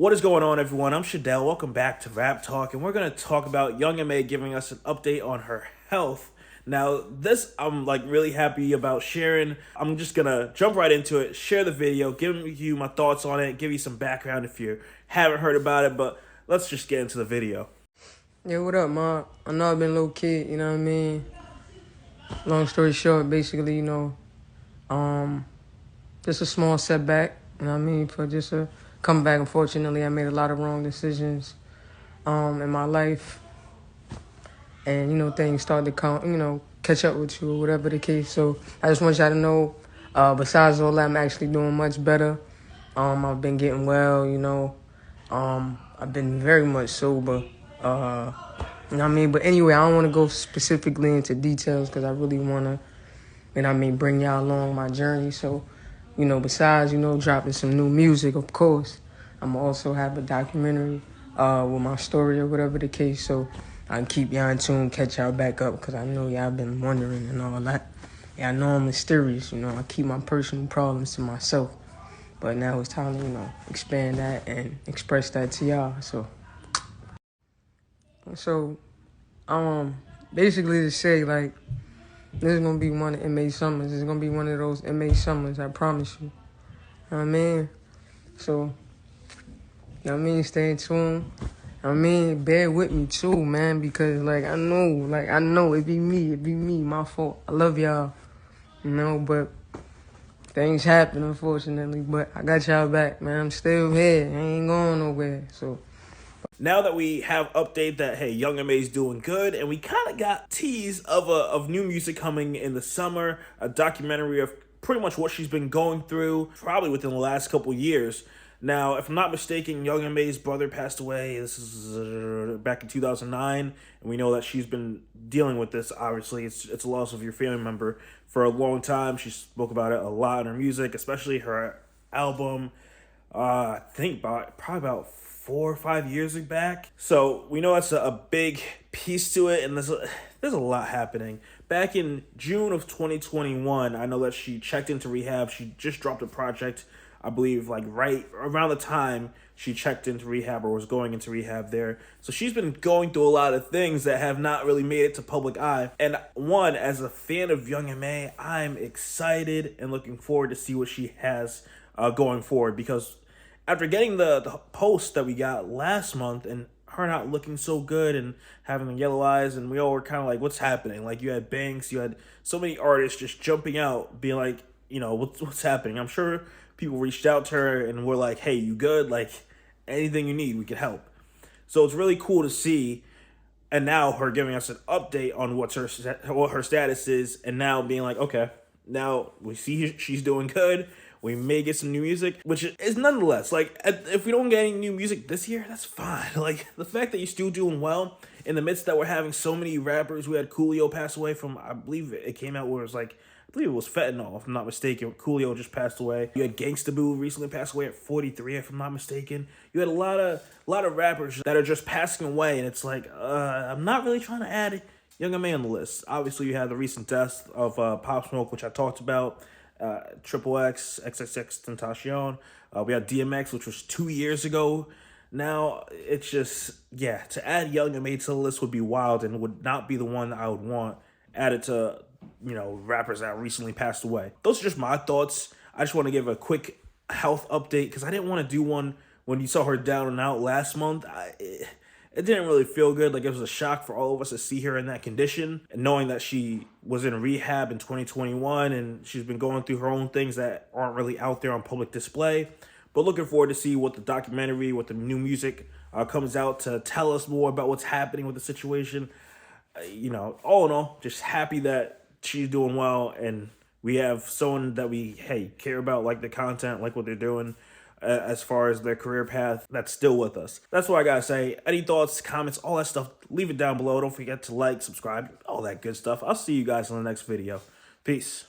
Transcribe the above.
What is going on, everyone? I'm Shadell. Welcome back to Rap Talk, and we're going to talk about Young M.A giving us an update on her health. Now, this I'm really happy about sharing. I'm just going to jump right into it, share the video, give you my thoughts on it, give you some background if you haven't heard about it, but let's just get into the video. Yeah, what up, Ma? I know I've been low kid, you know what I mean? Long story short, basically, just a small setback, you know what I mean, for just a comeback. Unfortunately, I made a lot of wrong decisions in my life. And, things started to come, catch up with you or whatever the case. So I just want y'all to know, besides all that, I'm actually doing much better. I've been getting well, I've been very much sober. You know what I mean? But anyway, I don't want to go specifically into details because I really want to, bring y'all along my journey. So, besides, dropping some new music, of course, I'm also have a documentary with my story or whatever the case. So I can keep y'all in tune, catch y'all back up because I know y'all been wondering and all that. Yeah, I know I'm mysterious, I keep my personal problems to myself. But now it's time to, expand that and express that to y'all. So, basically to say, this is going to be one of M.A. summers. It's going to be one of those M.A. summers, I promise you. You know what I mean? So, you know what I mean? Stay tuned. Bear with me too, man, because, I know it be me, my fault. I love y'all, but things happen, unfortunately. But I got y'all back, man. I'm still here. I ain't going nowhere, so. Now that we have update that, hey, Young M.A.'s doing good, and we kind of got tease of new music coming in the summer, a documentary of pretty much what she's been going through, probably within the last couple years. Now, if I'm not mistaken, Young M.A.'s brother passed away. This is back in 2009, and we know that she's been dealing with this. Obviously, it's a loss of your family member for a long time. She spoke about it a lot in her music, especially her album. I think probably about 4 or 5 years back. So we know that's a big piece to it, and there's a lot happening. Back in June of 2021, I know that she checked into rehab. She just dropped a project, I believe, right around the time she checked into rehab or was going into rehab there. So she's been going through a lot of things that have not really made it to public eye. And one, as a fan of Young M.A, I'm excited and looking forward to see what she has going forward, because after getting the post that we got last month and her not looking so good and having the yellow eyes, and we all were kind of like, what's happening? Like, you had Banks, you had so many artists just jumping out, being like, what's happening? I'm sure people reached out to her and were like, hey, you good? Like, anything you need, we can help. So it's really cool to see. And now her giving us an update on what her status is, and now being like, okay, now we see she's doing good. We may get some new music, which is nonetheless, if we don't get any new music this year, that's fine. Like, the fact that you're still doing well in the midst that we're having so many rappers. We had Coolio pass away from, I believe it came out where it was I believe it was fentanyl, if I'm not mistaken. Coolio just passed away. You had Gangsta Boo recently passed away at 43, if I'm not mistaken. You had a lot of rappers that are just passing away, and it's like, I'm not really trying to add Young M.A on the list. Obviously, you had the recent death of Pop Smoke, which I talked about. Triple X, XXX Tentacion. We had DMX, which was 2 years ago. Now, it's just, to add Young M.A to the list would be wild and would not be the one I would want added to, rappers that recently passed away. Those are just my thoughts. I just want to give a quick health update because I didn't want to do one when you saw her down and out last month. It didn't really feel good. Like, it was a shock for all of us to see her in that condition, and knowing that she was in rehab in 2021 and she's been going through her own things that aren't really out there on public display. But looking forward to see what the documentary, what the new music comes out to tell us more about what's happening with the situation. All in all, just happy that she's doing well and we have someone that we, care about, like the content, like what they're doing. As far as their career path, that's still with us. That's what I gotta say. Any thoughts, comments, all that stuff, leave it down below. Don't forget to like, subscribe, all that good stuff. I'll see you guys in the next video. Peace.